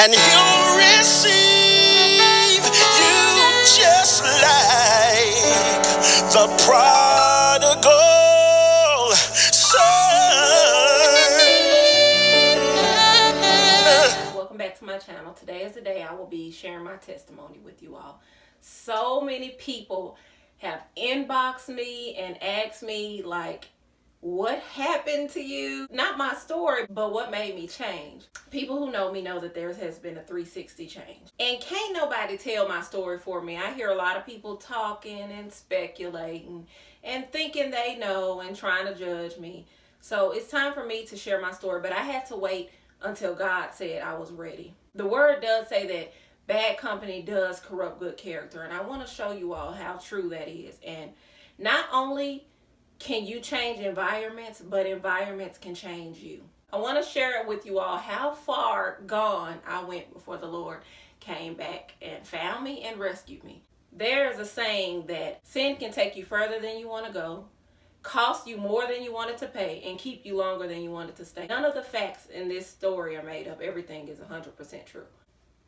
and he'll receive you just like the prodigal son. Welcome back to my channel. Today is the day I will be sharing my testimony with you all. So many people have inboxed me and asked me, like, what happened to you? Not my story, but what made me change. People who know me know that there has been a 360 change. And can't nobody tell my story for me. I hear a lot of people talking and speculating and thinking they know and trying to judge me. So it's time for me to share my story, but I had to wait until God said I was ready. The word does say that bad company does corrupt good character, and I want to show you all how true that is. And not only can you change environments, but environments can change you. I want to share it with you all how far gone I went before the Lord came back and found me and rescued me. There's a saying that sin can take you further than you want to go, cost you more than you wanted to pay, and keep you longer than you wanted to stay. None of the facts in this story are made up. Everything is 100% true.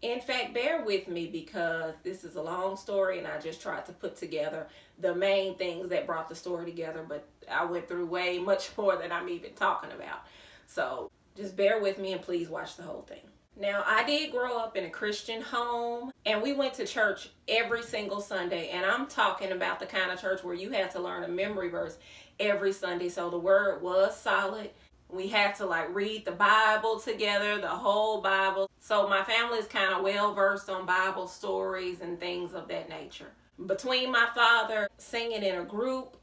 In fact, bear with me because this is a long story and I just tried to put together the main things that brought the story together, but I went through way much more than I'm even talking about. So just bear with me and please watch the whole thing. Now, I did grow up in a Christian home and we went to church every single Sunday, and I'm talking about the kind of church where you had to learn a memory verse every Sunday. So the word was solid. We had to read the Bible together, the whole Bible. So my family is kind of well versed on Bible stories and things of that nature. Between my father singing in a group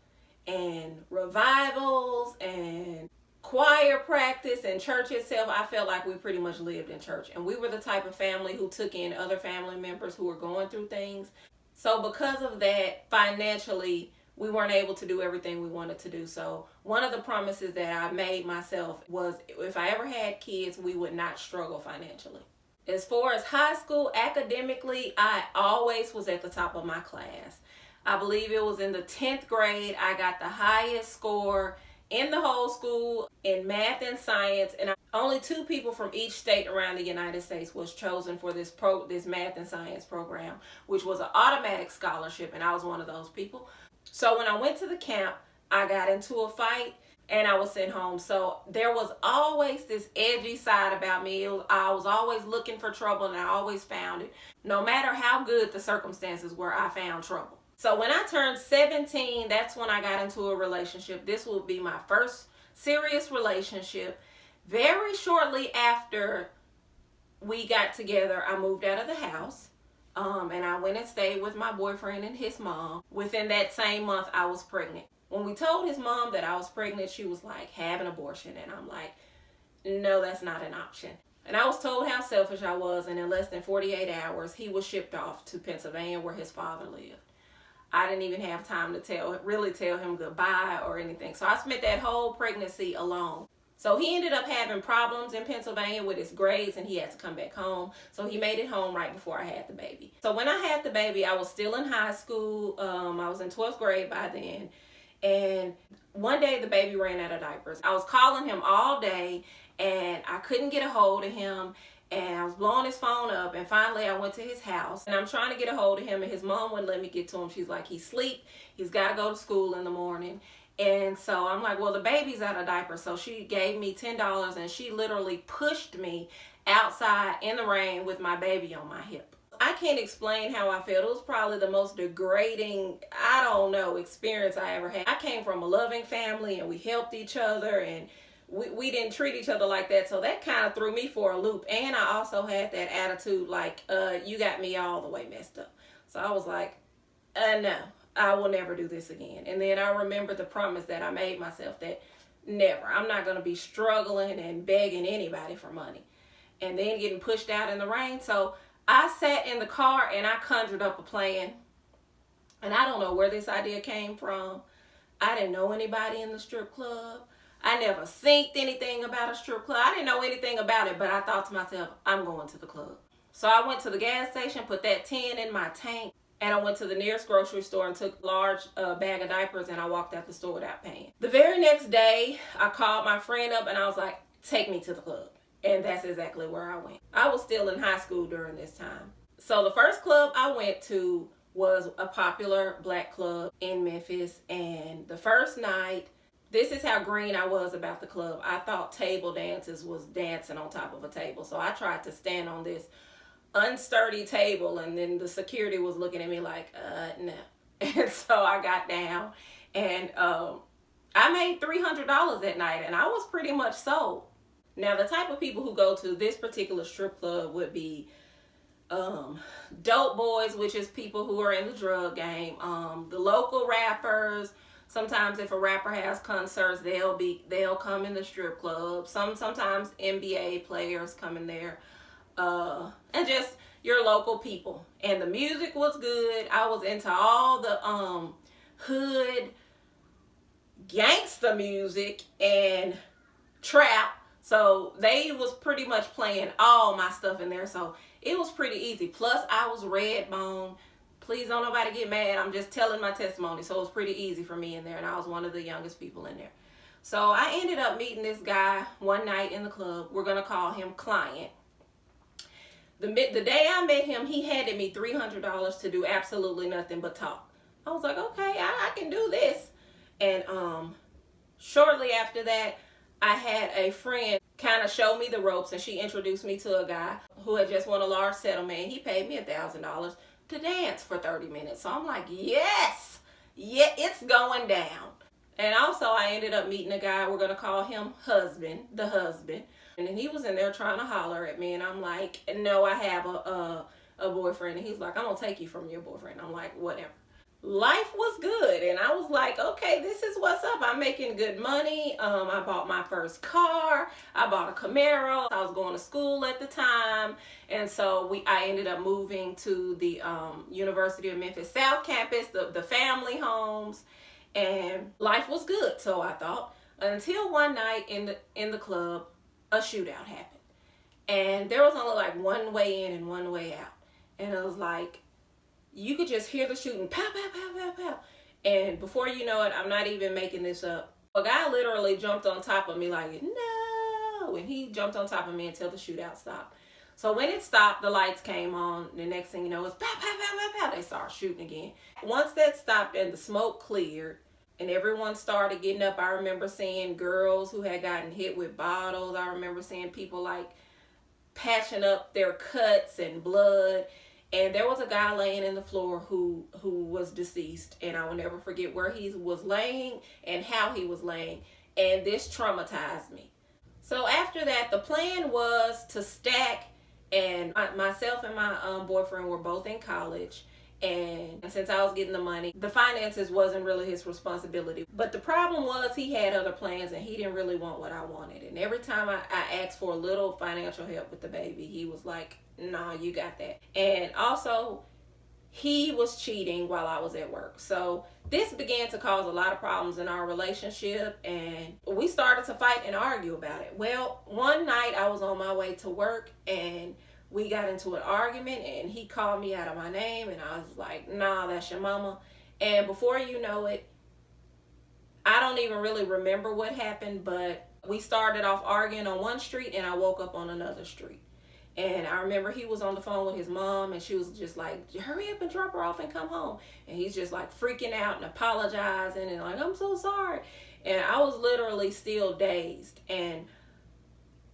and revivals and choir practice and church itself, I felt like we pretty much lived in church. And we were the type of family who took in other family members who were going through things. So because of that, financially, we weren't able to do everything we wanted to do. So one of the promises that I made myself was if I ever had kids, we would not struggle financially. As far as high school, academically, I always was at the top of my class. I believe it was in the 10th grade, I got the highest score in the whole school in math and science, and only 2 people from each state around the United States was chosen for this math and science program, which was an automatic scholarship, and I was one of those people. So when I went to the camp, I got into a fight and I was sent home. So there was always this edgy side about me. I was always looking for trouble, and I always found it. No matter how good the circumstances were, I found trouble. So when I turned 17, that's when I got into a relationship. This will be my first serious relationship. Very shortly after we got together, I moved out of the house. And I went and stayed with my boyfriend and his mom. Within that same month, I was pregnant. When we told his mom that I was pregnant, she was like, have an abortion. And I'm like, no, that's not an option. And I was told how selfish I was, and in less than 48 hours, he was shipped off to Pennsylvania where his father lived. I didn't even have time to really tell him goodbye or anything. So I spent that whole pregnancy alone. So he ended up having problems in Pennsylvania with his grades, and he had to come back home. So he made it home right before I had the baby. So when I had the baby, I was still in high school. I was in 12th grade by then. And one day the baby ran out of diapers. I was calling him all day and I couldn't get a hold of him. And I was blowing his phone up, and finally I went to his house and I'm trying to get a hold of him, and his mom wouldn't let me get to him. She's like, he's asleep. He's got to go to school in the morning. And so I'm like, well, the baby's out of diapers. So she gave me $10 and she literally pushed me outside in the rain with my baby on my hip. I can't explain how I felt. It was probably the most degrading, experience I ever had. I came from a loving family and we helped each other, and we didn't treat each other like that. So that kind of threw me for a loop. And I also had that attitude like, you got me all the way messed up. So I was like, no. I will never do this again. And then I remembered the promise that I made myself that never. I'm not going to be struggling and begging anybody for money. And then getting pushed out in the rain. So I sat in the car and I conjured up a plan. And I don't know where this idea came from. I didn't know anybody in the strip club. I never synced anything about a strip club. I didn't know anything about it, but I thought to myself, I'm going to the club. So I went to the gas station, put that 10 in my tank, and I went to the nearest grocery store and took a large bag of diapers, and I walked out the store without paying. The very next day, I called my friend up and I was like, take me to the club. And that's exactly where I went. I was still in high school during this time. So the first club I went to was a popular black club in Memphis. And the first night, this is how green I was about the club. I thought table dances was dancing on top of a table. So I tried to stand on this unsturdy table, and then the security was looking at me like, no. And so I got down, and I made $300 that night, and I was pretty much sold. Now, the type of people who go to this particular strip club would be dope boys, which is people who are in the drug game, the local rappers. Sometimes if a rapper has concerts, they'll come in the strip club. Sometimes NBA players come in there, and just your local people. And the music was good. I was into all the hood gangsta music and trap. So they was pretty much playing all my stuff in there. So it was pretty easy. Plus I was red bone. Please don't nobody get mad. I'm just telling my testimony. So it was pretty easy for me in there. And I was one of the youngest people in there. So I ended up meeting this guy one night in the club. We're going to call him Client. The day I met him, he handed me $300 to do absolutely nothing but talk. I was like, okay, I can do this. And shortly after that, I had a friend kind of show me the ropes, and she introduced me to a guy who had just won a large settlement, and he paid me $1,000 to dance for 30 minutes. So I'm like, yes, yeah, it's going down. And also I ended up meeting a guy, we're going to call him the husband. And then he was in there trying to holler at me, and I'm like, no, I have a boyfriend. And he's like, I'm going to take you from your boyfriend. I'm like, whatever. Life was good, and I was like, okay, this is what's up. I'm making good money. I bought my first car. I bought a Camaro. I was going to school at the time, and so I ended up moving to the University of Memphis South Campus, the family homes, and life was good. So I thought, until one night in the club, a shootout happened, and there was only like one way in and one way out, and it was like, you could just hear the shooting, pow, pow, pow, pow, pow. And before you know it, I'm not even making this up, a guy literally jumped on top of me like, no. And he jumped on top of me until the shootout stopped. So when it stopped, the lights came on. The next thing you know, it's pow, pow, pow, pow, pow. They started shooting again. Once that stopped and the smoke cleared and everyone started getting up, I remember seeing girls who had gotten hit with bottles. I remember seeing people like patching up their cuts and blood. And there was a guy laying in the floor who was deceased. And I will never forget where he was laying and how he was laying. And this traumatized me. So after that, the plan was to stack. And myself and my boyfriend were both in college. And since I was getting the money, the finances wasn't really his responsibility. But the problem was he had other plans, and he didn't really want what I wanted. And every time I asked for a little financial help with the baby, he was like, nah, you got that. And also, he was cheating while I was at work. So this began to cause a lot of problems in our relationship, and we started to fight and argue about it. Well, one night I was on my way to work, and we got into an argument, and he called me out of my name, and I was like, nah, that's your mama. And before you know it, I don't even really remember what happened, but we started off arguing on one street, and I woke up on another street. And I remember he was on the phone with his mom, and she was just like, hurry up and drop her off and come home. And he's just like freaking out and apologizing and like, I'm so sorry. And I was literally still dazed. And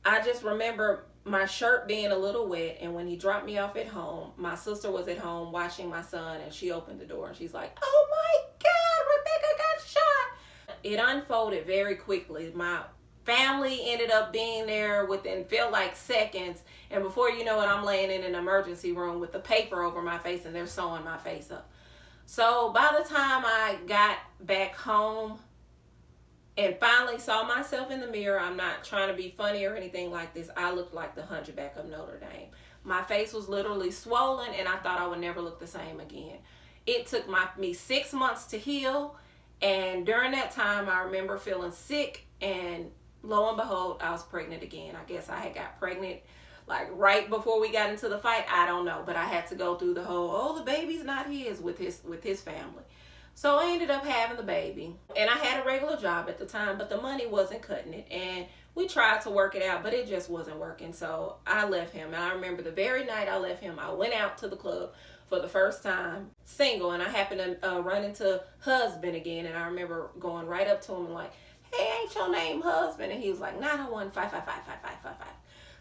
I just remember my shirt being a little wet, and when he dropped me off at home, my sister was at home watching my son, and she opened the door and she's like, oh my God, Rebecca got shot. It unfolded very quickly. My family ended up being there within, felt like seconds, and before you know it, I'm laying in an emergency room with the paper over my face, and they're sewing my face up. So by the time I got back home and finally saw myself in the mirror, I'm not trying to be funny or anything like this, I looked like the Hunchback of Notre Dame. My face was literally swollen, and I thought I would never look the same again. It took me 6 months to heal, and during that time, I remember feeling sick, and lo and behold, I was pregnant again. I guess I had got pregnant like right before we got into the fight. I don't know, but I had to go through the whole, oh, the baby's not his with his family. So I ended up having the baby, and I had a regular job at the time, but the money wasn't cutting it. And we tried to work it out, but it just wasn't working. So I left him. And I remember the very night I left him, I went out to the club for the first time, single, and I happened to run into husband again. And I remember going right up to him and like, hey, ain't your name husband? And he was like, 901-555-5555.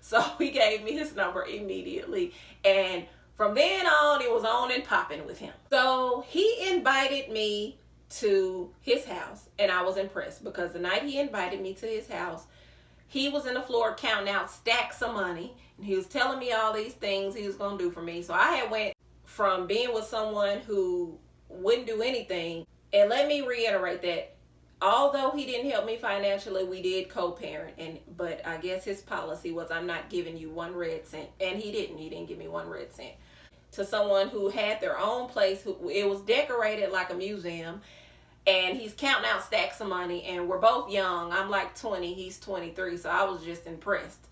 So he gave me his number immediately. And from then on, it was on and popping with him. So he invited me to his house, and I was impressed because the night he invited me to his house, he was in the floor counting out stacks of money, and he was telling me all these things he was going to do for me. So I had went from being with someone who wouldn't do anything, and let me reiterate that although he didn't help me financially, we did co-parent, but I guess his policy was, I'm not giving you one red cent, and he didn't give me one red cent. To someone who had their own place, it was decorated like a museum, and he's counting out stacks of money, and we're both young. I'm like 20, he's 23, so I was just impressed.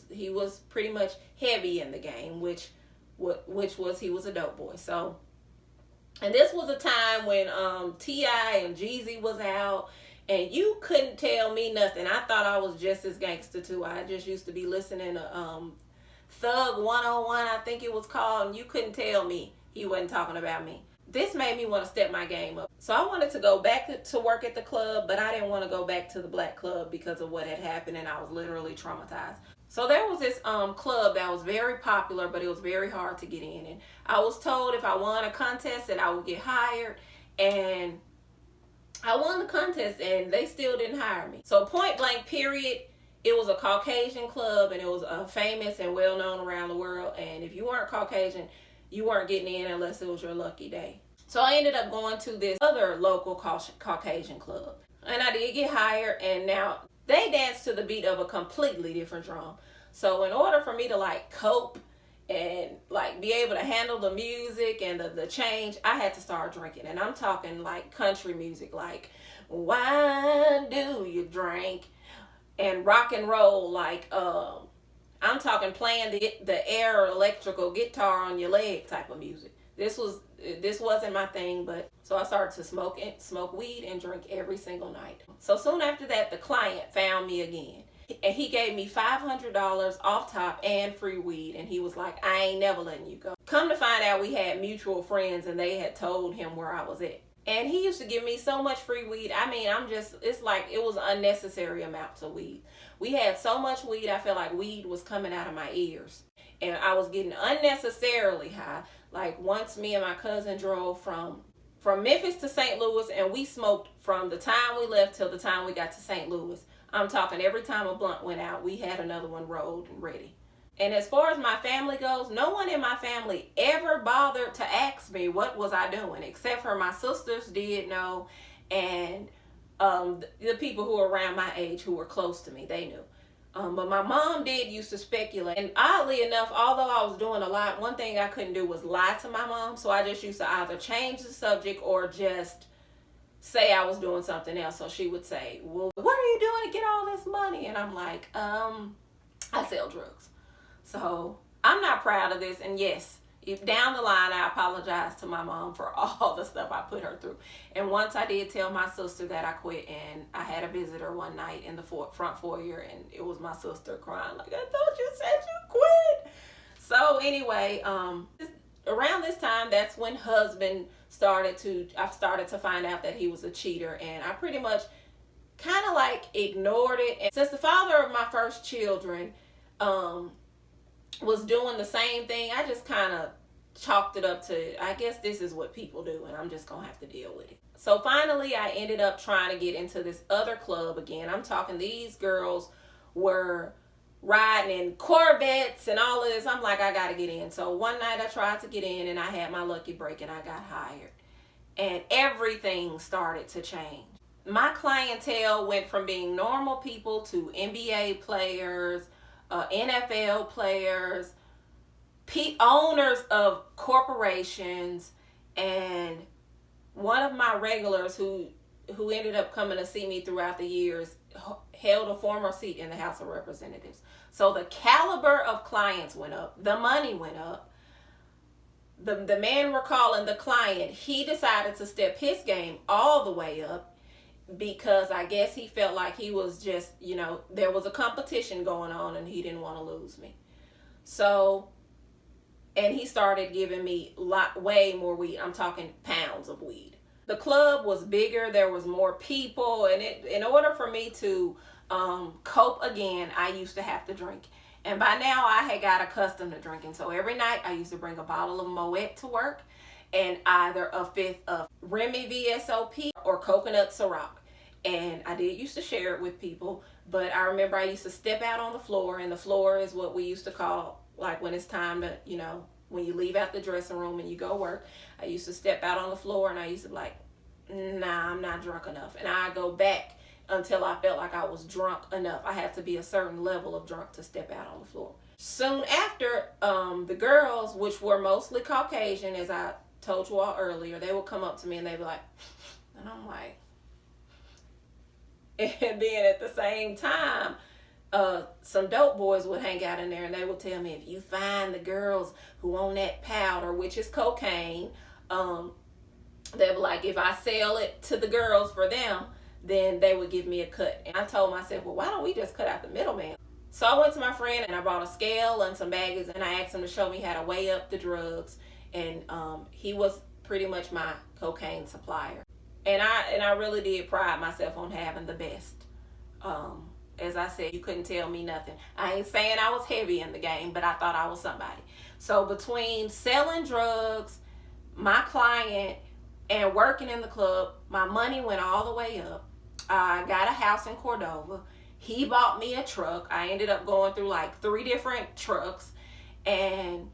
He was pretty much heavy in the game, which was he was a dope boy. So, and this was a time when T.I. and Jeezy was out, and you couldn't tell me nothing. I thought I was just as gangster too. I just used to be listening to Thug 101, I think it was called, and you couldn't tell me he wasn't talking about me. This made me want to step my game up. So I wanted to go back to work at the club, but I didn't want to go back to the black club because of what had happened, and I was literally traumatized. So there was this club that was very popular, but it was very hard to get in. And I was told if I won a contest that I would get hired, and I won the contest, and they still didn't hire me. So point blank period, it was a Caucasian club, and it was famous and well known around the world. And if you weren't Caucasian, you weren't getting in unless it was your lucky day. So I ended up going to this other local Caucasian club, and I did get hired. And now they dance to the beat of a completely different drum. So in order for me to like cope and like be able to handle the music and the change, I had to start drinking. And I'm talking like country music, like why do you drink? And rock and roll, like I'm talking playing the air electrical guitar on your leg type of music. This wasn't my thing, but so I started to smoke weed and drink every single night. So soon after that, the client found me again, and he gave me $500 off top and free weed, and he was like, I ain't never letting you go. Come to find out, we had mutual friends, and they had told him where I was at. And he used to give me so much free weed. I mean, it's like it was unnecessary amounts of weed. We had so much weed, I felt like weed was coming out of my ears. And I was getting unnecessarily high. Like once me and my cousin drove from Memphis to St. Louis, and we smoked from the time we left till the time we got to St. Louis. I'm talking every time a blunt went out, we had another one rolled and ready. And as far as my family goes, no one in my family ever bothered to ask me what was I doing, except for my sisters did know, and the people who were around my age who were close to me, they knew. But my mom did used to speculate. And oddly enough, although I was doing a lot, one thing I couldn't do was lie to my mom. So I just used to either change the subject or just say I was doing something else. So she would say, well, what are you doing to get all this money? And I'm like, I sell drugs. So I'm not proud of this. And yes, if down the line, I apologize to my mom for all the stuff I put her through. And once I did tell my sister that I quit, and I had a visitor one night in the front foyer, and it was my sister crying like, I thought you said you quit. So anyway, around this time, that's when I started to find out that he was a cheater, and I pretty much kind of like ignored it. And since the father of my first children, was doing the same thing, I just kind of chalked it up to, I guess this is what people do, and I'm just gonna have to deal with it. So finally I ended up trying to get into this other club again. I'm talking, these girls were riding in Corvettes and all of this. I'm like, I gotta get in. So one night I tried to get in, and I had my lucky break, and I got hired, and everything started to change. My clientele went from being normal people to NBA players, NFL players, owners of corporations, and one of my regulars who ended up coming to see me throughout the years held a former seat in the House of Representatives. So the caliber of clients went up, the money went up. The man we're calling the client, he decided to step his game all the way up, because I guess he felt like he was just, there was a competition going on and he didn't want to lose me. So, and he started giving me way more weed. I'm talking pounds of weed. The club was bigger. There was more people. And in order for me to cope again, I used to have to drink. And by now I had got accustomed to drinking. So every night I used to bring a bottle of Moet to work and either a fifth of Remy VSOP or coconut Ciroc. And I did used to share it with people. But I remember I used to step out on the floor, and the floor is what we used to call, like, when it's time to, when you leave out the dressing room and you go work. I used to step out on the floor and I used to be like, nah, I'm not drunk enough. And I go back until I felt like I was drunk enough. I had to be a certain level of drunk to step out on the floor. Soon after, the girls, which were mostly Caucasian, as I told you all earlier, they would come up to me and they'd be like, and I'm like, and then at the same time, some dope boys would hang out in there and they would tell me, if you find the girls who own that powder, which is cocaine, they were like, if I sell it to the girls for them, then they would give me a cut. And I told myself, well, why don't we just cut out the middleman? So I went to my friend and I bought a scale and some baggies and I asked him to show me how to weigh up the drugs. And he was pretty much my cocaine supplier. And I really did pride myself on having the best. As I said, you couldn't tell me nothing. I ain't saying I was heavy in the game, but I thought I was somebody. So between selling drugs, my client, and working in the club, my money went all the way up. I got a house in Cordova. He bought me a truck. I ended up going through like 3 different trucks, and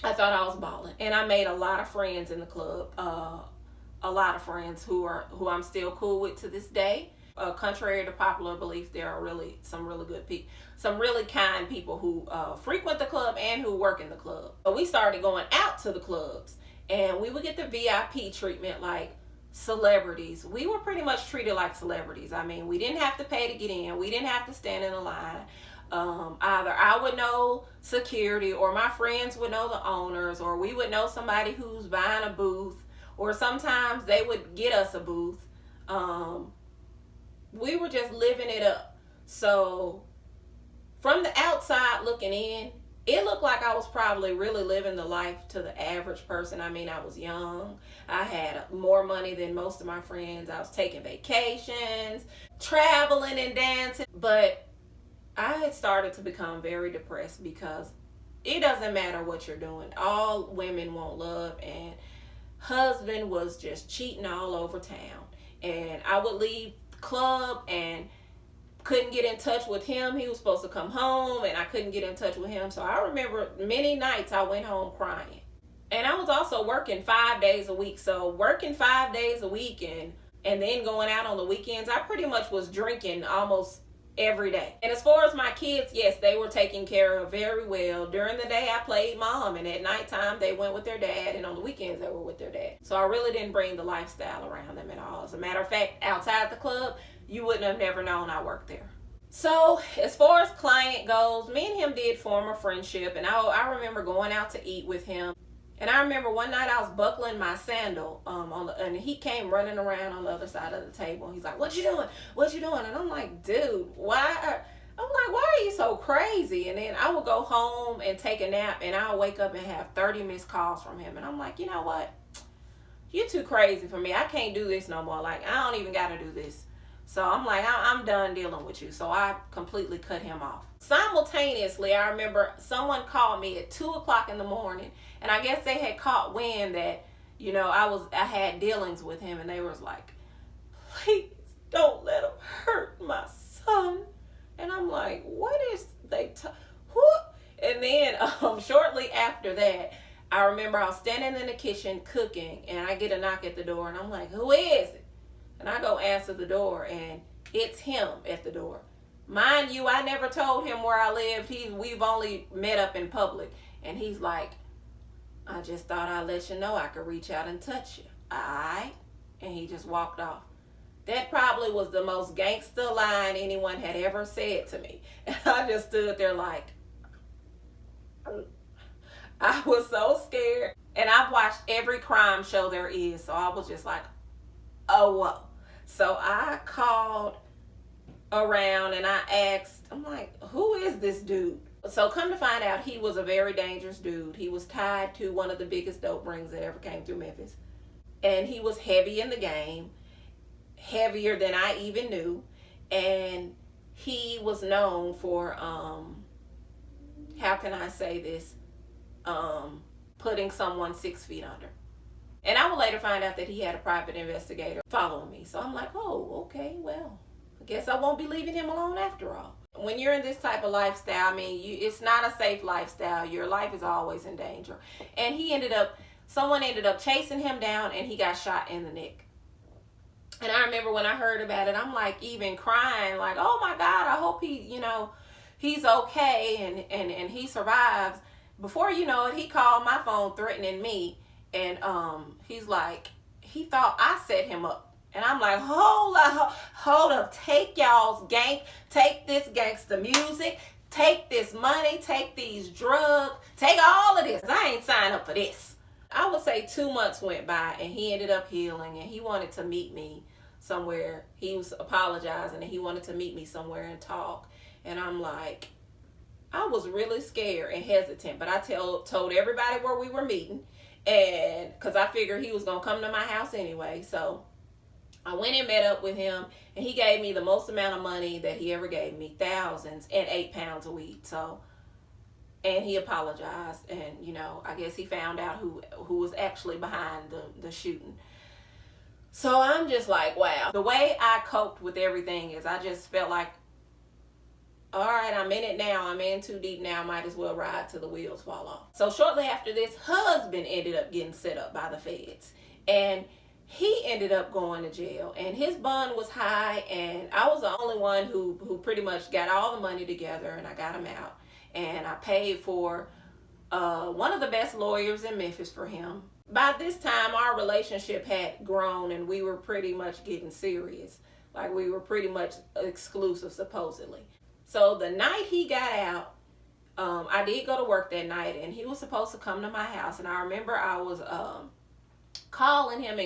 I thought I was balling. And I made a lot of friends in the club. A lot of friends who I'm still cool with to this day. Contrary to popular belief, there are some really good people, some really kind people who frequent the club and who work in the club. But we started going out to the clubs, and we would get the VIP treatment like celebrities. We were pretty much treated like celebrities. I mean, we didn't have to pay to get in. We didn't have to stand in a line. Either I would know security, or my friends would know the owners, or we would know somebody who's buying a booth, or sometimes they would get us a booth. We were just living it up. So from the outside looking in, it looked like I was probably really living the life to the average person. I mean, I was young. I had more money than most of my friends. I was taking vacations, traveling and dancing. But I had started to become very depressed because it doesn't matter what you're doing. All women want love, and husband was just cheating all over town. And I would leave club and couldn't get in touch with him. He was supposed to come home and I couldn't get in touch with him. So I remember many nights I went home crying. And I was also working 5 days a week. So working 5 days a week and then going out on the weekends, I pretty much was drinking almost every day. And as far as my kids, yes, they were taken care of very well. During the day I played mom, and at nighttime they went with their dad, and on the weekends they were with their dad. So I really didn't bring the lifestyle around them at all. As a matter of fact, outside the club, you wouldn't have never known I worked there. So as far as client goes, me and him did form a friendship, and I remember going out to eat with him. And I remember one night I was buckling my sandal, and he came running around on the other side of the table. He's like, "What you doing? What you doing?" And I'm like, "Dude, why?" I'm like, "Why are you so crazy?" And then I would go home and take a nap, and I'll wake up and have 30 missed calls from him. And I'm like, you know what? You're too crazy for me. I can't do this no more. Like, I don't even got to do this. So I'm like, I'm done dealing with you. So I completely cut him off. Simultaneously, I remember someone called me at 2 o'clock in the morning, and I guess they had caught wind that, I had dealings with him, and they was like, "Please don't let him hurt my son." And I'm like, what is what? And then shortly after that, I remember I was standing in the kitchen cooking, and I get a knock at the door, and I'm like, "Who is it?" And I go answer the door, and it's him at the door. Mind you, I never told him where I lived. We've only met up in public. And he's like, "I just thought I'd let you know I could reach out and touch you." Alright. And he just walked off. That probably was the most gangster line anyone had ever said to me. And I just stood there like, I was so scared. And I've watched every crime show there is. So I was just like, oh, whoa. So I called around and I asked, I'm like, who is this dude? So come to find out, he was a very dangerous dude. He was tied to one of the biggest dope rings that ever came through Memphis. And he was heavy in the game, heavier than I even knew. And he was known for, how can I say this, putting someone 6 feet under. And I would later find out that he had a private investigator following me. So I'm like, oh, okay, well, I guess I won't be leaving him alone after all. When you're in this type of lifestyle, I mean, it's not a safe lifestyle. Your life is always in danger. And someone ended up chasing him down, and he got shot in the neck. And I remember when I heard about it, I'm like even crying, like, oh my God, I hope he's okay and he survives. Before you know it, he called my phone threatening me. And he's like, he thought I set him up. And I'm like, hold up, take this gangster music, take this money, take these drugs, take all of this. I ain't signed up for this. I would say 2 months went by and he ended up healing, and he wanted to meet me somewhere. He was apologizing and he wanted to meet me somewhere and talk. And I'm like, I was really scared and hesitant, but I told everybody where we were meeting. And because I figured he was going to come to my house anyway. So I went and met up with him, and he gave me the most amount of money that he ever gave me, thousands, and 8 pounds of weed. So, and he apologized, and I guess he found out who was actually behind the shooting. So I'm just like, wow. The way I coped with everything is I just felt like, all right, I'm in it now. I'm in too deep now. Might as well ride till the wheels fall off. So shortly after this, husband ended up getting set up by the feds. And he ended up going to jail. And his bond was high. And I was the only one who pretty much got all the money together. And I got him out. And I paid for one of the best lawyers in Memphis for him. By this time, our relationship had grown. And we were pretty much getting serious. Like, we were pretty much exclusive, supposedly. So the night he got out, I did go to work that night, and he was supposed to come to my house. And I remember I was calling him.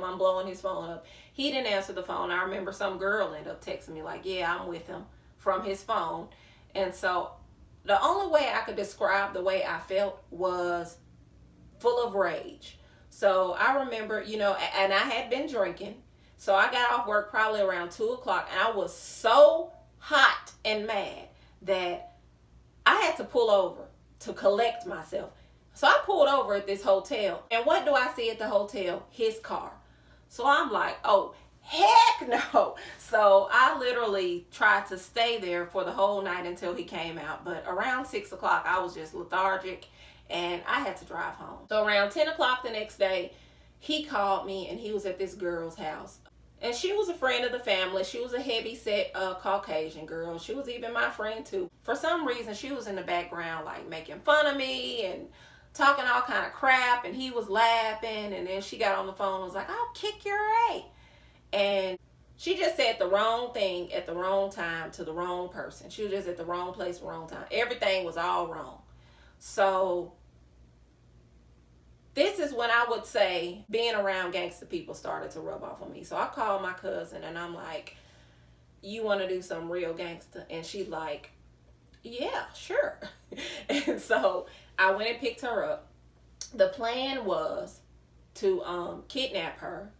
I'm blowing his phone up. He didn't answer the phone. I remember some girl ended up texting me like, yeah, I'm with him, from his phone. And so the only way I could describe the way I felt was full of rage. So I remember, and I had been drinking. So I got off work probably around 2 o'clock, and I was so hot and mad that I had to pull over to collect myself. So I pulled over at this hotel, and what do I see at the hotel? His car. So I'm like, oh, heck no. So I literally tried to stay there for the whole night until he came out. But around 6 o'clock, I was just lethargic, and I had to drive home. So around 10 o'clock the next day, he called me, and he was at this girl's house. And she was a friend of the family. She was a heavy-set Caucasian girl. She was even my friend, too. For some reason, she was in the background, like, making fun of me and talking all kind of crap. And he was laughing. And then she got on the phone and was like, I'll kick your ass. And she just said the wrong thing at the wrong time to the wrong person. She was just at the wrong place, wrong time. Everything was all wrong. So this is when I would say being around gangster people started to rub off on me. So I called my cousin and I'm like, you want to do some real gangster? And she's like, yeah, sure. And so I went and picked her up. The plan was to kidnap her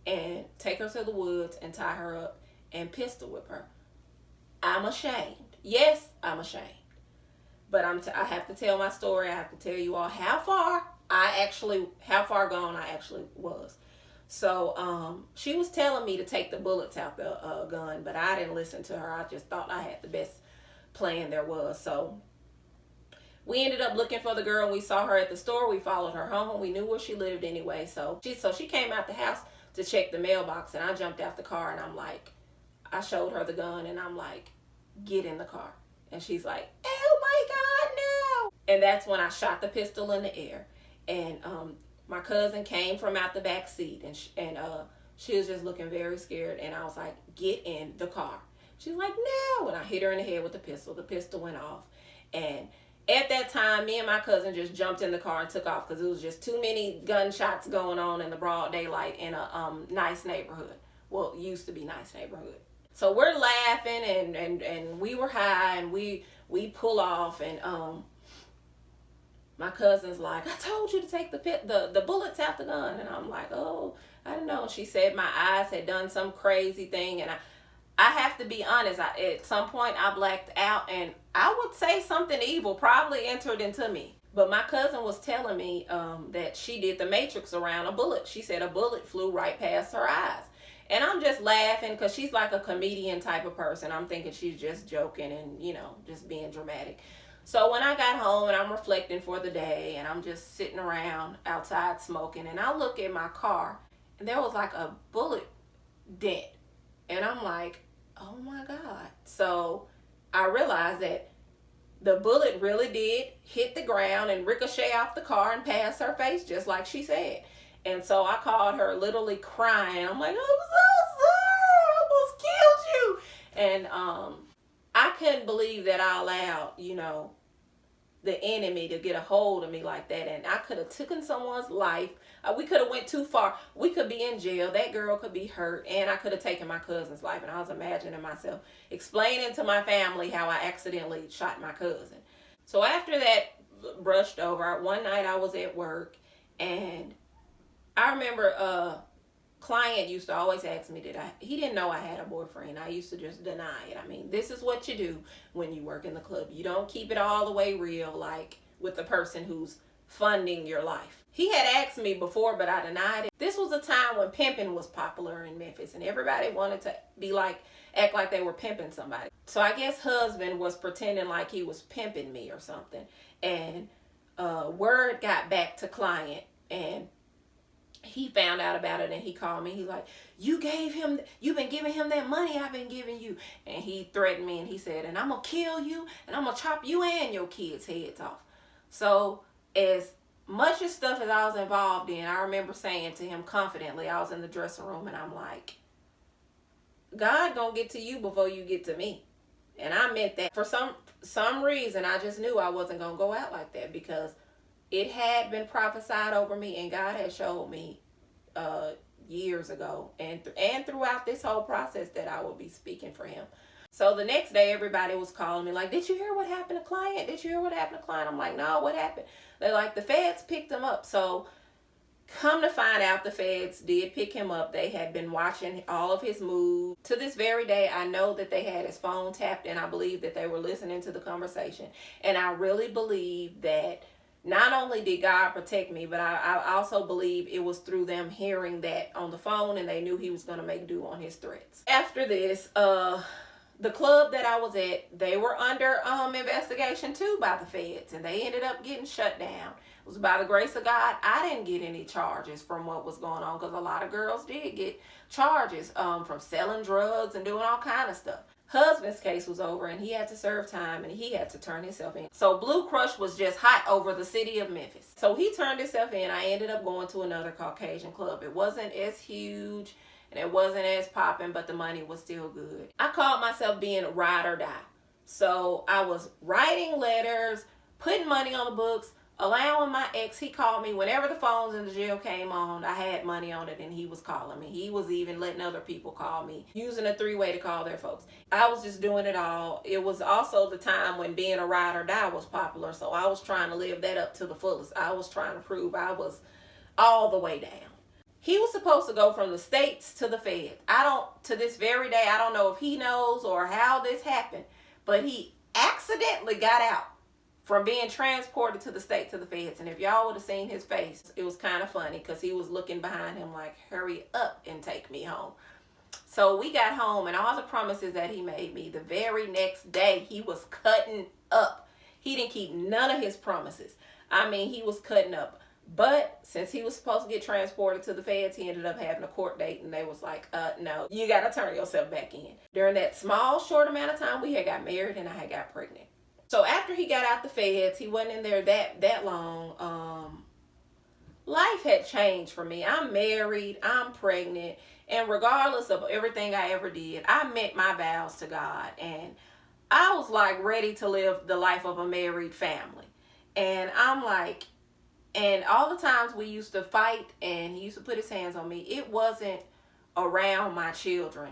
and take her to the woods and tie her up and pistol whip her. I'm ashamed. Yes, I'm ashamed. But I have to tell my story. I have to tell you all how far gone I actually was. So she was telling me to take the bullets out the gun, but I didn't listen to her. I just thought I had the best plan there was. So we ended up looking for the girl. We saw her at the store. We followed her home. We knew where she lived anyway. So she came out the house to check the mailbox, and I jumped out the car, and I showed her the gun, and I'm like, get in the car. And she's like, oh my God, no. And that's when I shot the pistol in the air. And my cousin came from out the back seat, and she was just looking very scared. And I was like, get in the car. She's like, no. And I hit her in the head with the pistol. The pistol went off. And at that time, me and my cousin just jumped in the car and took off because it was just too many gunshots going on in the broad daylight in a nice neighborhood Well, it used to be nice neighborhood. So we're laughing and we were high and we pull off and my cousin's like, I told you to take the bullets out the gun. And I'm like, oh, I don't know. She said my eyes had done some crazy thing. And I have to be honest, at some point I blacked out and I would say something evil probably entered into me. But my cousin was telling me that she did the Matrix around a bullet. She said a bullet flew right past her eyes. And I'm just laughing because she's like a comedian type of person. I'm thinking she's just joking and, just being dramatic. So when I got home and I'm reflecting for the day and I'm just sitting around outside smoking and I look at my car and there was like a bullet dent. And I'm like, oh my God. So I realized that the bullet really did hit the ground and ricochet off the car and pass her face just like she said. And so I called her literally crying. I'm like, I'm so sorry. I almost killed you. And I couldn't believe that I allowed, the enemy to get a hold of me like that. And I could have taken someone's life. We could have went too far. We could be in jail. That girl could be hurt. And I could have taken my cousin's life. And I was imagining myself explaining to my family how I accidentally shot my cousin. So after that brushed over, one night I was at work. And I remember a client used to always ask me, he didn't know I had a boyfriend. I used to just deny it. I mean, this is what you do when you work in the club. You don't keep it all the way real, like with the person who's funding your life. He had asked me before, but I denied it. This was a time when pimping was popular in Memphis and everybody wanted to act like they were pimping somebody. So I guess husband was pretending like he was pimping me or something. And word got back to client and he found out about it and he called me. He's like, you've been giving him that money I've been giving you. And he threatened me and he said, and I'm going to kill you and I'm going to chop you and your kids' heads off. So as much as stuff as I was involved in, I remember saying to him confidently, I was in the dressing room and I'm like, God gonna get to you before you get to me. And I meant that. For some reason, I just knew I wasn't going to go out like that because it had been prophesied over me and God had showed me years ago and throughout this whole process that I would be speaking for him. So the next day, everybody was calling me like, did you hear what happened to client? Did you hear what happened to client? I'm like, no, what happened? They're like, the feds picked him up. So come to find out, the feds did pick him up. They had been watching all of his moves. To this very day, I know that they had his phone tapped and I believe that they were listening to the conversation. And I really believe that not only did God protect me, but I also believe it was through them hearing that on the phone and they knew he was going to make do on his threats. After this, the club that I was at, they were under investigation too by the feds and they ended up getting shut down. It was by the grace of God. I didn't get any charges from what was going on because a lot of girls did get charges from selling drugs and doing all kind of stuff. Husband's case was over and he had to serve time and he had to turn himself in. So Blue Crush was just hot over the city of Memphis. So he turned himself in. I ended up going to another Caucasian club. It wasn't as huge and it wasn't as popping, but the money was still good. I called myself being ride or die. So I was writing letters, putting money on the books, allowing my ex, he called me whenever the phones in the jail came on. I had money on it and he was calling me. He was even letting other people call me, using a three-way to call their folks. I was just doing it all. It was also the time when being a ride or die was popular, so I was trying to live that up to the fullest. I was trying to prove I was all the way down. He was supposed to go from the states to the feds. To this very day, I don't know if he knows or how this happened, but he accidentally got out from being transported to the state to the feds. And if y'all would have seen his face, it was kind of funny because he was looking behind him like, hurry up and take me home. So we got home and all the promises that he made me, the very next day, he was cutting up. He didn't keep none of his promises. I mean, he was cutting up. But since he was supposed to get transported to the feds, he ended up having a court date and they was like, no, you got to turn yourself back in. During that small, short amount of time, we had got married and I had got pregnant. So after he got out the feds, he wasn't in there that long. Life had changed for me. I'm married, I'm pregnant, and regardless of everything I ever did, I met my vows to God, and I was like ready to live the life of a married family. And I'm like, and all the times we used to fight and he used to put his hands on me, it wasn't around my children,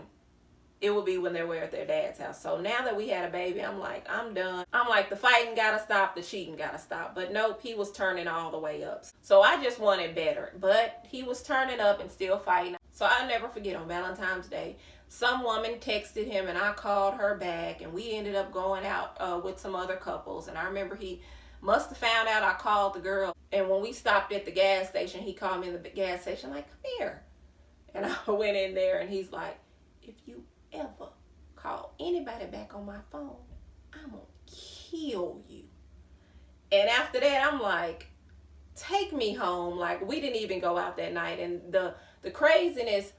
it would be when they were at their dad's house. So now that we had a baby, I'm like, I'm done. I'm like, the fighting gotta stop, the cheating gotta stop. But nope, he was turning all the way up. So I just wanted better. But he was turning up and still fighting. So I'll never forget, on Valentine's Day, some woman texted him and I called her back, and we ended up going out with some other couples. And I remember he must have found out I called the girl. And when we stopped at the gas station, he called me in the gas station like, come here. And I went in there and he's like, if you ever call anybody back on my phone, I'm gonna kill you. And after that, I'm like, take me home. Like, we didn't even go out that night. And the craziness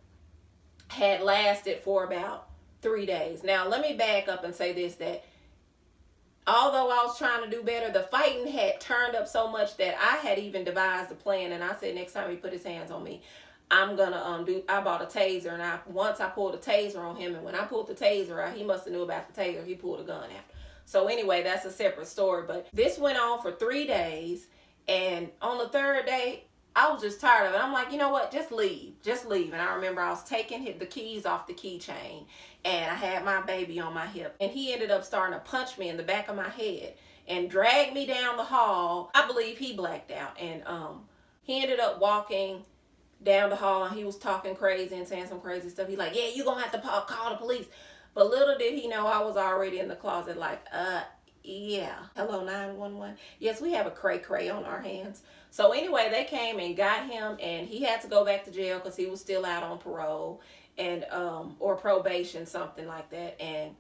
had lasted for about 3 days. Now, let me back up and say this, that although I was trying to do better, the fighting had turned up so much that I had even devised a plan. And I said, next time he put his hands on me, I'm gonna I bought a taser, and once I pulled a taser on him, and when I pulled the taser out, he must have knew about the taser. He pulled a gun out. So anyway, that's a separate story. But this went on for 3 days, and on the 3rd day, I was just tired of it. I'm like, you know what? Just leave. And I remember I was taking the keys off the keychain, and I had my baby on my hip, and he ended up starting to punch me in the back of my head and drag me down the hall. I believe he blacked out, and he ended up walking down the hall, and he was talking crazy and saying some crazy stuff. He's like, yeah, you're gonna have to call the police. But little did he know I was already in the closet like, yeah. Hello, 911. Yes, we have a cray on our hands. So anyway, they came and got him, and he had to go back to jail because he was still out on parole and or probation, something like that. And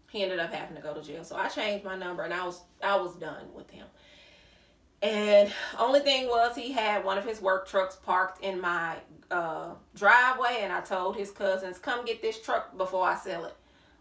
he ended up having to go to jail. So I changed my number, and I was done with him. And only thing was, he had one of his work trucks parked in my driveway, and I told his cousins, come get this truck before I sell it,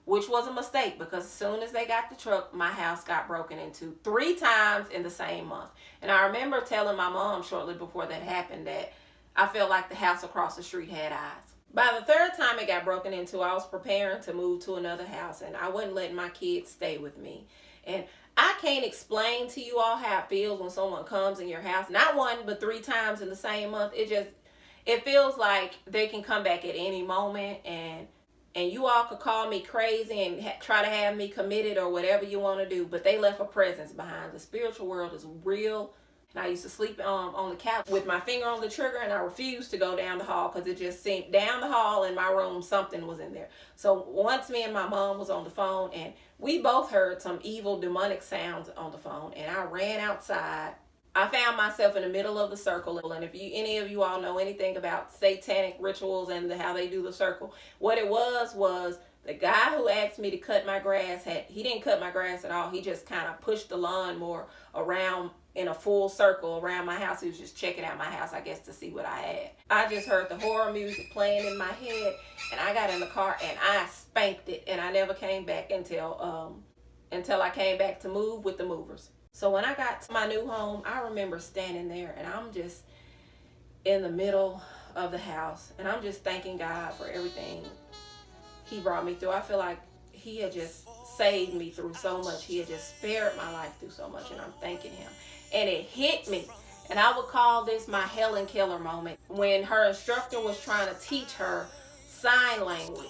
which was a mistake, because as soon as they got the truck, my house got broken into 3 times in the same month. And I remember telling my mom shortly before that happened that I felt like the house across the street had eyes. By the 3rd time it got broken into, I was preparing to move to another house, and I wasn't letting my kids stay with me. And I can't explain to you all how it feels when someone comes in your house, not 1, but 3 times in the same month. It feels like they can come back at any moment, and you all could call me crazy and try to have me committed or whatever you want to do, but they left a presence behind. The spiritual world is real. And I used to sleep on the couch with my finger on the trigger, and I refused to go down the hall because it just seemed down the hall in my room, something was in there. So once me and my mom was on the phone, and we both heard some evil demonic sounds on the phone, and I ran outside. I found myself in the middle of the circle, and if any of you all know anything about satanic rituals and how they do the circle, what it was the guy who asked me to cut my grass, he didn't cut my grass at all. He just kind of pushed the lawnmower around in a full circle around my house. He was just checking out my house, I guess, to see what I had. I just heard the horror music playing in my head, and I got in the car and I spanked it, and I never came back until I came back to move with the movers. So when I got to my new home, I remember standing there, and I'm just in the middle of the house, and I'm just thanking God for everything he brought me through. I feel like he had just saved me through so much. He had just spared my life through so much, and I'm thanking him. And it hit me, and I would call this my Helen Keller moment, when her instructor was trying to teach her sign language,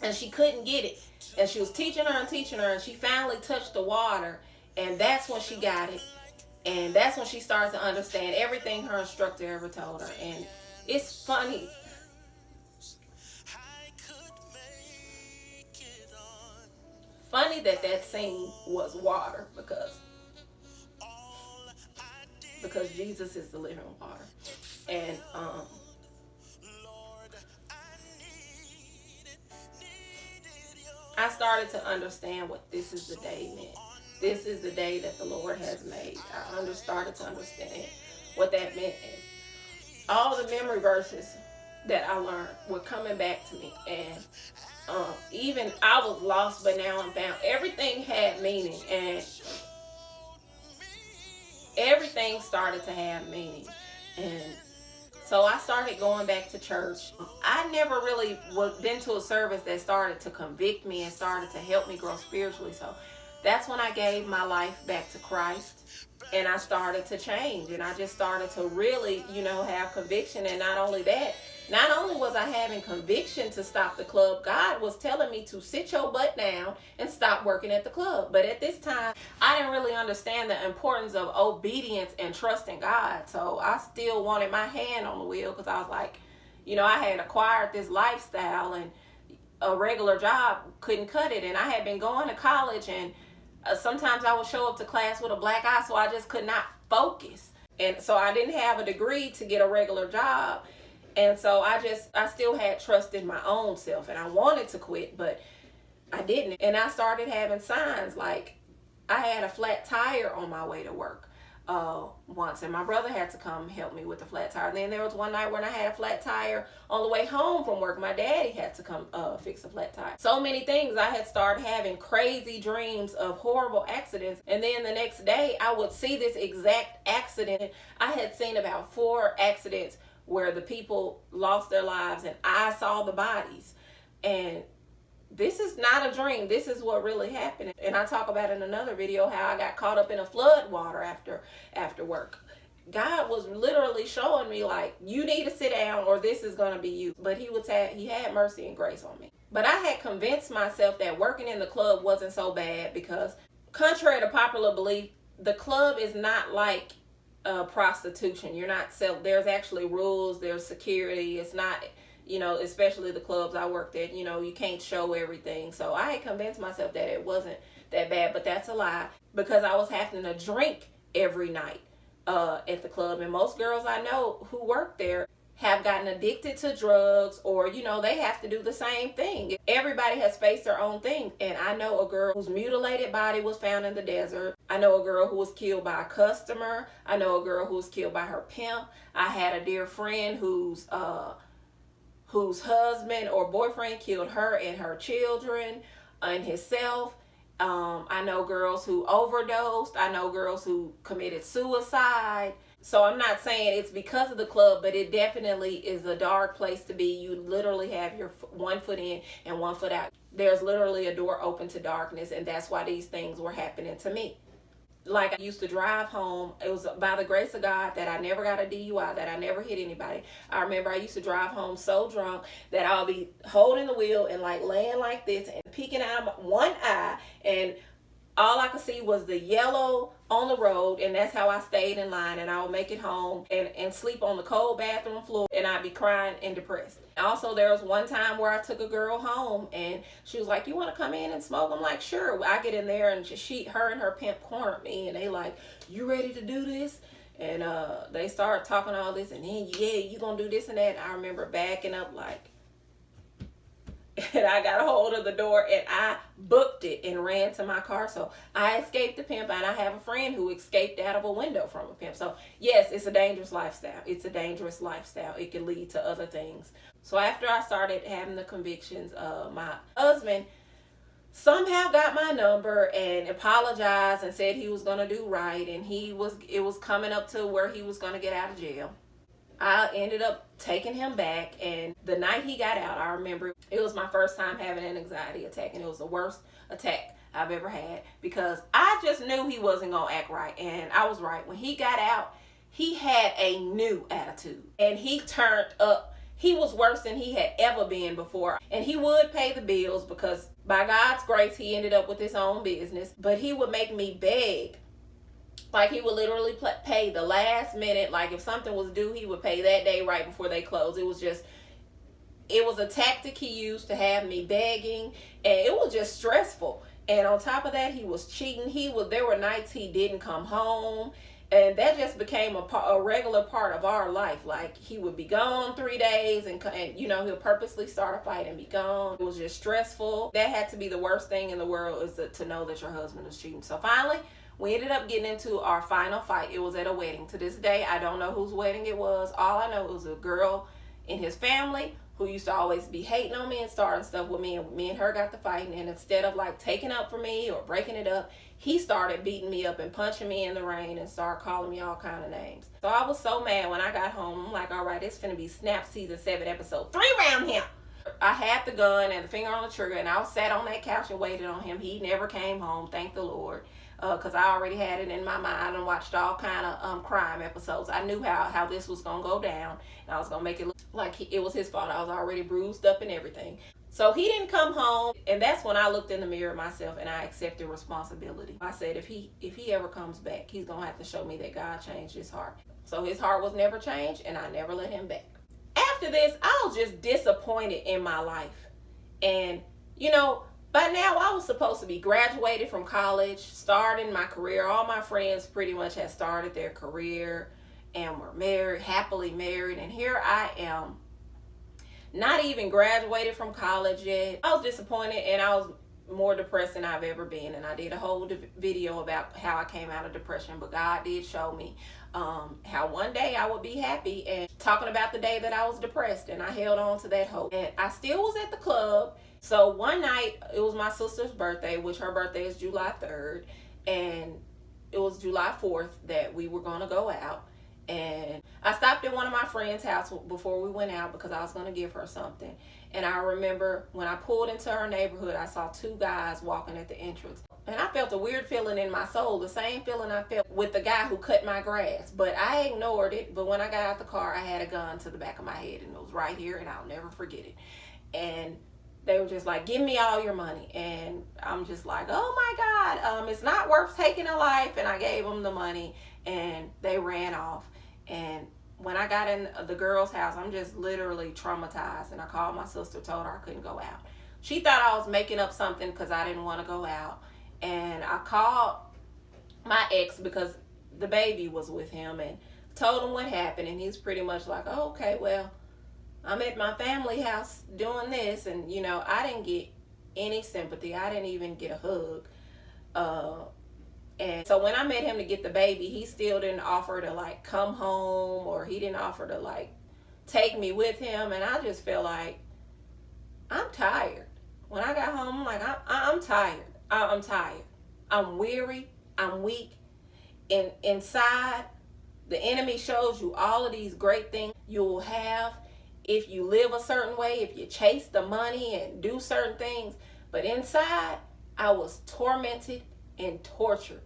and she couldn't get it, and she was teaching her, and she finally touched the water, and that's when she got it, and that's when she started to understand everything her instructor ever told her. And it's funny that scene was water, because Jesus is the living water. And I started to understand what this is the day meant. This is the day that the Lord has made. I started to understand what that meant. And all the memory verses that I learned were coming back to me. And even I was lost, but now I'm found. Everything had meaning, and everything started to have meaning. And so I started going back to church. I never really been to a service that started to convict me and started to help me grow spiritually. So that's when I gave my life back to Christ, and I started to change, and I just started to really, have conviction. And not only that, Not only was I having conviction to stop the club, God was telling me to sit your butt down and stop working at the club. But at this time, I didn't really understand the importance of obedience and trusting God. So I still wanted my hand on the wheel, because I was like, I had acquired this lifestyle, and a regular job couldn't cut it. And I had been going to college, and sometimes I would show up to class with a black eye, so I just could not focus. And so I didn't have a degree to get a regular job. And so I still had trust in my own self, and I wanted to quit, but I didn't. And I started having signs, like I had a flat tire on my way to work once, and my brother had to come help me with the flat tire. And then there was one night when I had a flat tire on the way home from work. My daddy had to come fix a flat tire. So many things. I had started having crazy dreams of horrible accidents, and then the next day I would see this exact accident. I had seen about 4 accidents where the people lost their lives, and I saw the bodies. And this is not a dream. This is what really happened. And I talk about in another video how I got caught up in a flood water after work. God was literally showing me, like, you need to sit down or this is going to be you. But he had mercy and grace on me. But I had convinced myself that working in the club wasn't so bad, because contrary to popular belief, the club is not like prostitution. There's actually rules, there's security. It's not, especially the clubs I worked at, you can't show everything. So I had convinced myself that it wasn't that bad, but that's a lie, because I was having to drink every night at the club. And most girls I know who work there have gotten addicted to drugs, or they have to do the same thing. Everybody has faced their own thing. And I know a girl whose mutilated body was found in the desert. I know a girl who was killed by a customer. I know a girl who was killed by her pimp. I had a dear friend whose husband or boyfriend killed her and her children and himself. I know girls who overdosed. I know girls who committed suicide. So I'm not saying it's because of the club, but it definitely is a dark place to be. You literally have your one foot in and one foot out. There's literally a door open to darkness, and that's why these things were happening to me. Like, I used to drive home. It was by the grace of God that I never got a DUI, that I never hit anybody. I remember I used to drive home so drunk that I'll be holding the wheel and like laying like this and peeking out of one eye, and all I could see was the yellow on the road, and that's how I stayed in line. And I would make it home and sleep on the cold bathroom floor, and I'd be crying and depressed. Also, there was one time where I took a girl home, and she was like, you want to come in and smoke? I'm like, sure. I get in there, and her and her pimp cornered me, and they like, you ready to do this? And they started talking all this, and then, yeah, you gonna do this and that. And I remember backing up like, and I got a hold of the door, and I booked it and ran to my car. So I escaped the pimp, and I have a friend who escaped out of a window from a pimp. So yes, it's a dangerous lifestyle. It's a dangerous lifestyle. It can lead to other things. So after I started having the convictions, my husband somehow got my number and apologized and said he was going to do right. And it was coming up to where he was going to get out of jail. I ended up taking him back, and the night he got out, I remember it was my first time having an anxiety attack, and it was the worst attack I've ever had, because I just knew he wasn't going to act right, and I was right. When he got out, he had a new attitude, and he turned up. He was worse than he had ever been before, and he would pay the bills, because by God's grace, he ended up with his own business, but he would make me beg. Like, he would literally pay the last minute. Like, if something was due, he would pay that day right before they closed. It was a tactic he used to have me begging, and it was just stressful. And on top of that, he was cheating. There were nights he didn't come home, and that just became a regular part of our life. Like, he would be gone 3 days, and he'll purposely start a fight and be gone. It was just stressful. That had to be the worst thing in the world, is to know that your husband is cheating. So finally, we ended up getting into our final fight. It was at a wedding. To this day, I don't know whose wedding it was. All I know, it was a girl in his family who used to always be hating on me and starting stuff with me. And me and her got to fighting. And instead of like taking up for me or breaking it up, he started beating me up and punching me in the rain and started calling me all kind of names. So I was so mad when I got home. I'm like, all right, it's finna be Snap Season 7, Episode 3 round here. I had the gun and the finger on the trigger, and I sat on that couch and waited on him. He never came home, thank the Lord. because I already had it in my mind. I watched all kind of crime episodes. I knew how this was going to go down, and I was going to make it look like it was his fault. I was already bruised up and everything. So he didn't come home, and that's when I looked in the mirror myself and I accepted responsibility. I said, if he ever comes back, he's going to have to show me that God changed his heart. So his heart was never changed, and I never let him back. After this, I was just disappointed in my life. And, by now I was supposed to be graduated from college, starting my career. All my friends pretty much had started their career and were married, happily married. And here I am, not even graduated from college yet. I was disappointed, and I was more depressed than I've ever been. And I did a whole video about how I came out of depression, but God did show me how one day I would be happy, and talking about the day that I was depressed, and I held on to that hope. And I still was at the club. So one night, it was my sister's birthday, which her birthday is July 3rd, and it was July 4th that we were going to go out. And I stopped at one of my friend's house before we went out because I was going to give her something. And I remember when I pulled into her neighborhood, I saw two guys walking at the entrance. And I felt a weird feeling in my soul, the same feeling I felt with the guy who cut my grass. But I ignored it. But when I got out the car, I had a gun to the back of my head, and it was right here, and I'll never forget it. And they were just like, give me all your money. And I'm just like, oh my God, it's not worth taking a life. And I gave them the money, and they ran off. And when I got in the girl's house, I'm just literally traumatized. And I called my sister, told her I couldn't go out. She thought I was making up something because I didn't want to go out. And I called my ex because the baby was with him, and told him what happened. And he's pretty much like, oh, okay, well, I'm at my family house doing this. And, I didn't get any sympathy. I didn't even get a hug. And so when I met him to get the baby, he still didn't offer to come home, or he didn't offer to take me with him. And I just felt like, I'm tired. When I got home, I'm like, I'm tired. I'm tired. I'm weary. I'm weak. And inside, the enemy shows you all of these great things you will have if you live a certain way, if you chase the money and do certain things. But inside, I was tormented and tortured.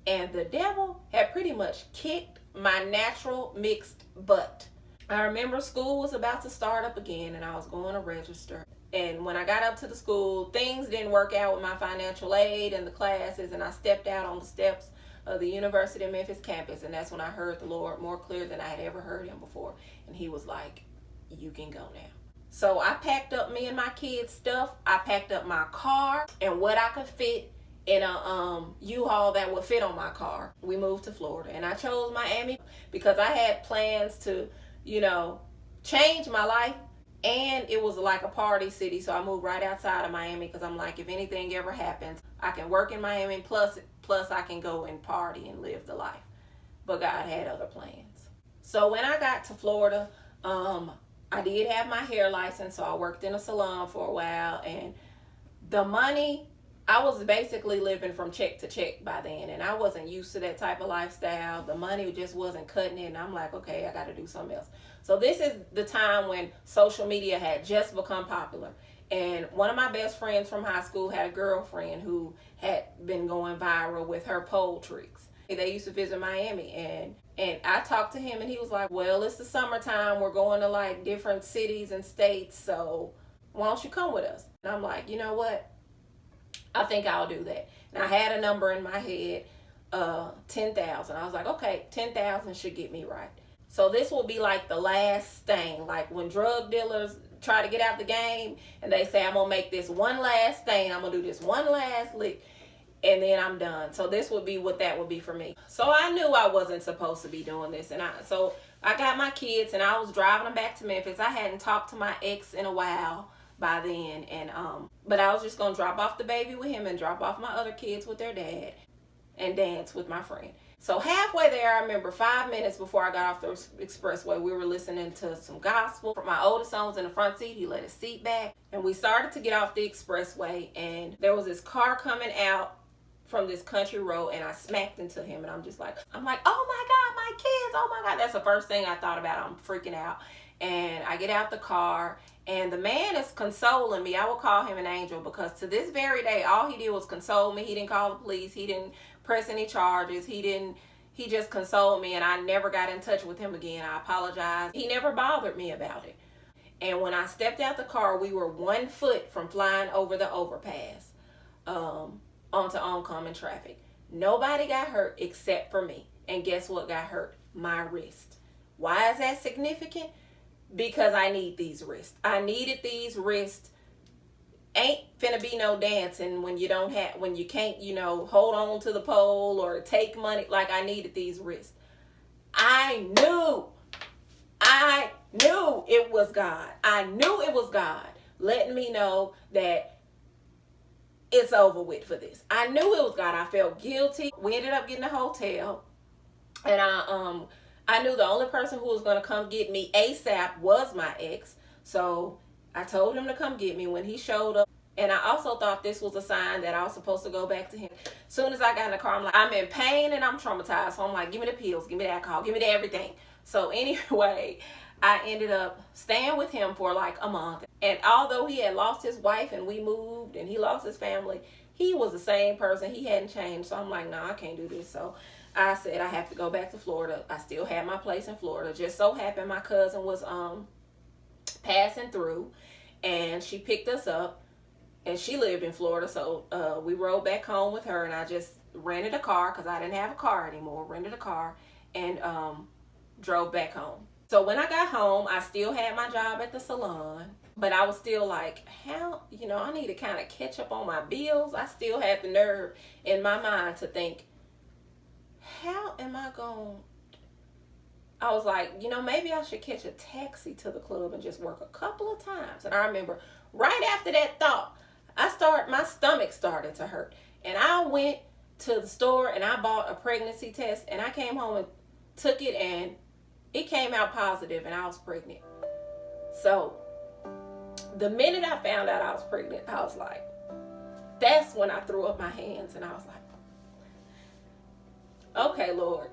And the devil had pretty much kicked my natural mixed butt. I remember school was about to start up again, and I was going to register. And when I got up to the school, things didn't work out with my financial aid and the classes, and I stepped out on the steps of the University of Memphis campus, and that's when I heard the Lord more clear than I had ever heard him before. And he was like, you can go now. So I packed up me and my kids' stuff. I packed up my car and what I could fit in a U-Haul that would fit on my car. We moved to Florida, and I chose Miami because I had plans to, change my life. And it was like a party city, so I moved right outside of Miami because I'm like, if anything ever happens, I can work in Miami, plus I can go and party and live the life. But God had other plans. So when I got to Florida, I did have my hair license, so I worked in a salon for a while. And the money, I was basically living from check to check by then, and I wasn't used to that type of lifestyle. The money just wasn't cutting it, and I'm like, okay, I got to do something else. So this is the time when social media had just become popular. And one of my best friends from high school had a girlfriend who had been going viral with her pole tricks. They used to visit Miami, and I talked to him, and he was like, well, it's the summertime. We're going to different cities and states, so why don't you come with us? And I'm like, you know what? I think I'll do that. And I had a number in my head, 10,000. I was like, okay, 10,000 should get me right. So this will be the last thing. Like when drug dealers try to get out the game and they say, I'm going to make this one last thing. I'm going to do this one last lick, and then I'm done. So this would be what that would be for me. So I knew I wasn't supposed to be doing this. And so I got my kids, and I was driving them back to Memphis. I hadn't talked to my ex in a while by then, and but I was just gonna drop off the baby with him and drop off my other kids with their dad and dance with my friend. So halfway there, I remember 5 minutes before I got off the expressway, we were listening to some gospel. My oldest son was in the front seat. He let his seat back, and we started to get off the expressway, and there was this car coming out from this country road, and I smacked into him, and I'm like, oh my God, my kids, oh my God. That's the first thing I thought about. I'm freaking out. And I get out the car, and the man is consoling me. I will call him an angel, because to this very day, all he did was console me. He didn't call the police. He didn't press any charges. He just consoled me, and I never got in touch with him again. I apologize. He never bothered me about it. And when I stepped out the car, we were 1 foot from flying over the overpass onto oncoming traffic. Nobody got hurt except for me. And guess what got hurt? My wrist. Why is that significant? Because I need these wrists. I needed these wrists. Ain't finna be no dancing when you can't, hold on to the pole or take money. Like, I needed these wrists. I knew it was God. I knew it was God letting me know that it's over with for this. I knew it was God. I felt guilty. We ended up getting a hotel, and I knew the only person who was going to come get me ASAP was my ex. So I told him to come get me when he showed up. And I also thought this was a sign that I was supposed to go back to him. As soon as I got in the car, I'm like, I'm in pain and I'm traumatized. So I'm like, give me the pills, give me the alcohol, give me the everything. So anyway, I ended up staying with him for like a month. And although he had lost his wife and we moved and he lost his family, he was the same person. He hadn't changed. So I'm like, no, I can't do this. So I said I have to go back to Florida. I still had my place in Florida. Just so happened my cousin was passing through, and she picked us up, and she lived in Florida. So we rode back home with her, and I just rented a car because I didn't have a car anymore. Rented a car and drove back home. So when I got home, I still had my job at the salon, but I was still like, how, I need to kind of catch up on my bills. I still had the nerve in my mind to think, how am I going? I was like, maybe I should catch a taxi to the club and just work a couple of times. And I remember right after that thought, my stomach started to hurt. And I went to the store and I bought a pregnancy test, and I came home and took it, and it came out positive, and I was pregnant. So the minute I found out I was pregnant, I was like, that's when I threw up my hands, and I was like, okay, Lord.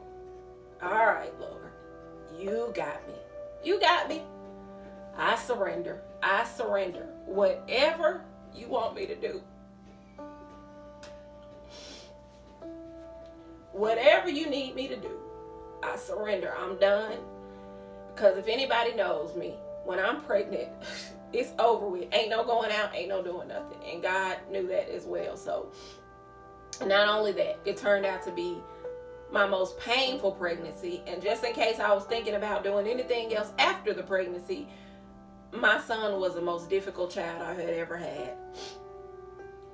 All right, Lord. You got me. You got me. I surrender. I surrender. Whatever you want me to do. Whatever you need me to do, I surrender. I'm done. Because if anybody knows me, when I'm pregnant, it's over with. Ain't no going out, ain't no doing nothing. And God knew that as well. So not only that, it turned out to be my most painful pregnancy. And just in case I was thinking about doing anything else after the pregnancy, my son was the most difficult child I had ever had.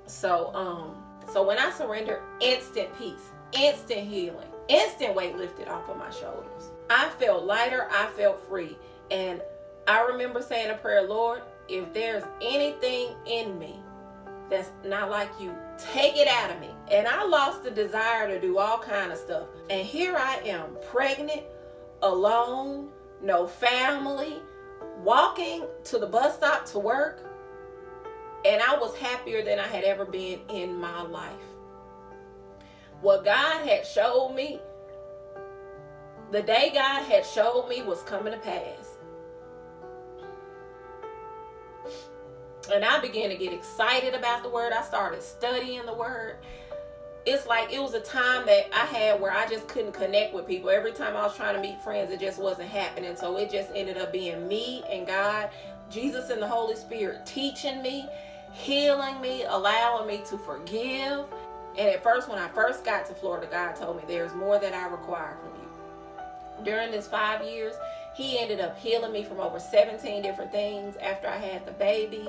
So when I surrendered, instant peace, instant healing, instant weight lifted off of my shoulders. I felt lighter. I felt free. And I remember saying a prayer, Lord, if there's anything in me that's not like you, take it out of me. And I lost the desire to do all kind of stuff. And here I am, pregnant, alone, no family, walking to the bus stop to work. And I was happier than I had ever been in my life. What God had showed me, the day God had showed me was coming to pass. And I began to get excited about the word. I started studying the word. It's like it was a time that I had where I just couldn't connect with people. Every time I was trying to meet friends, it just wasn't happening. So it just ended up being me and God, Jesus and the Holy Spirit teaching me, healing me, allowing me to forgive. And at first, when I first got to Florida, God told me there's more that I require from you. During this 5 years, he ended up healing me from over 17 different things after I had the baby.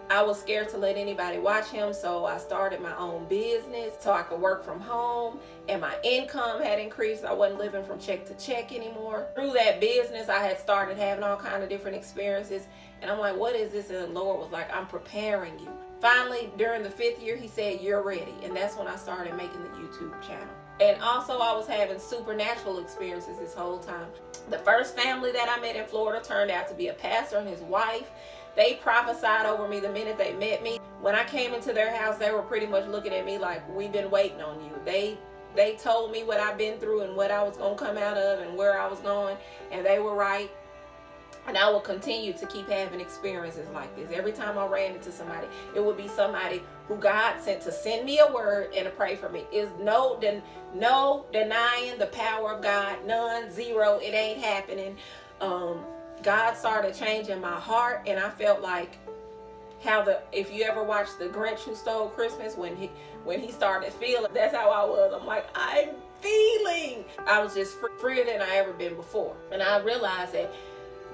I was scared to let anybody watch him, so I started my own business so I could work from home, and my income had increased. I wasn't living from check to check anymore. Through that business, I had started having all kinds of different experiences, and I'm like, what is this? And the Lord was like, I'm preparing you. Finally, during the 5th year, he said, you're ready. And that's when I started making the YouTube channel. And also, I was having supernatural experiences this whole time. The first family that I met in Florida turned out to be a pastor and his wife. They prophesied over me the minute they met me. When I came into their house, they were pretty much looking at me like, we've been waiting on you. They told me what I've been through and what I was going to come out of and where I was going. And they were right. And I will continue to keep having experiences like this. Every time I ran into somebody, it would be somebody who God sent to send me a word and to pray for me. Is no denying the power of God. None, zero. It ain't happening. God started changing my heart, and I felt like if you ever watched The Grinch Who Stole Christmas, when he started feeling, that's how I was. I'm like, I'm feeling. I was just freer than I ever been before. And I realized that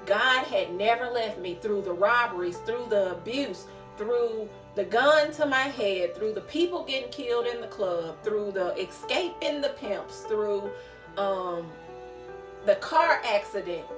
God had never left me through the robberies, through the abuse, through the gun to my head, through the people getting killed in the club, through the escaping the pimps, through the car accidents,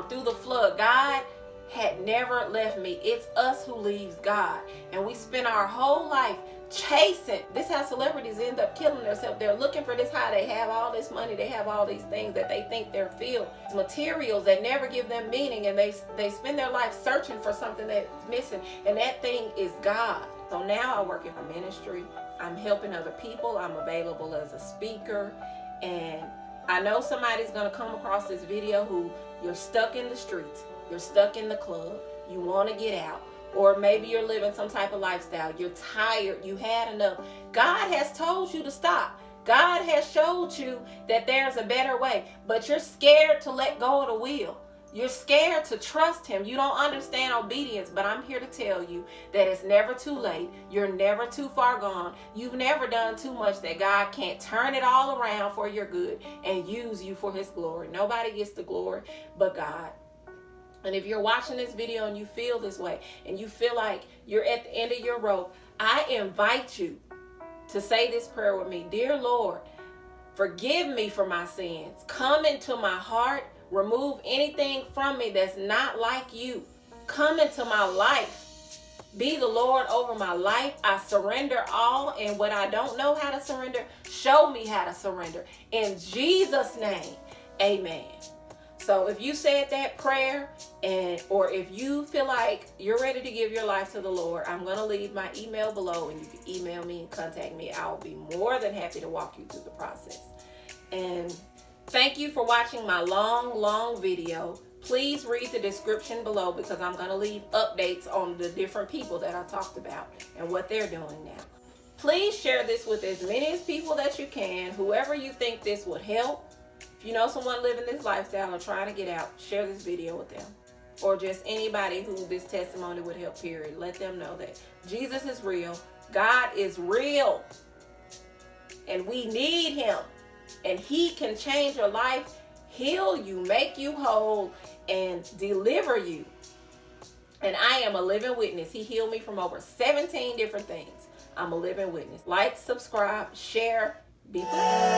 through the flood. God had never left me. It's us who leaves God. And we spend our whole life chasing. This is how celebrities end up killing themselves. They're looking for this high. They have all this money. They have all these things that they think they're filled. Materials that never give them meaning, and they spend their life searching for something that's missing, and that thing is God. So now I work in a ministry. I'm helping other people. I'm available as a speaker, and I know somebody's going to come across this video who you're stuck in the streets. You're stuck in the club. You want to get out. Or maybe you're living some type of lifestyle. You're tired. You had enough. God has told you to stop. God has showed you that there's a better way. But you're scared to let go of the wheel. You're scared to trust him. You don't understand obedience. But I'm here to tell you that it's never too late. You're never too far gone. You've never done too much that God can't turn it all around for your good and use you for his glory. Nobody gets the glory but God. And if you're watching this video and you feel this way, and you feel like you're at the end of your rope, I invite you to say this prayer with me. Dear Lord, forgive me for my sins. Come into my heart. Remove anything from me that's not like you. Come into my life. Be the Lord over my life. I surrender all, and what I don't know how to surrender, show me how to surrender. In Jesus' name, amen. So if you said that prayer, or if you feel like you're ready to give your life to the Lord, I'm going to leave my email below, and you can email me and contact me. I'll be more than happy to walk you through the process. And thank you for watching my long video. Please read the description below, because I'm going to leave updates on the different people that I talked about and what they're doing now. Please share this with as many as people that you can, whoever you think this would help. If you know someone living this lifestyle or trying to get out, share this video with them. Or just anybody who this testimony would help, period. Let them know that Jesus is real. God is real. And we need him. And he can change your life, heal you, make you whole, and deliver you. And I am a living witness. He healed me from over 17 different things. I'm a living witness. Like, subscribe, share, be blessed.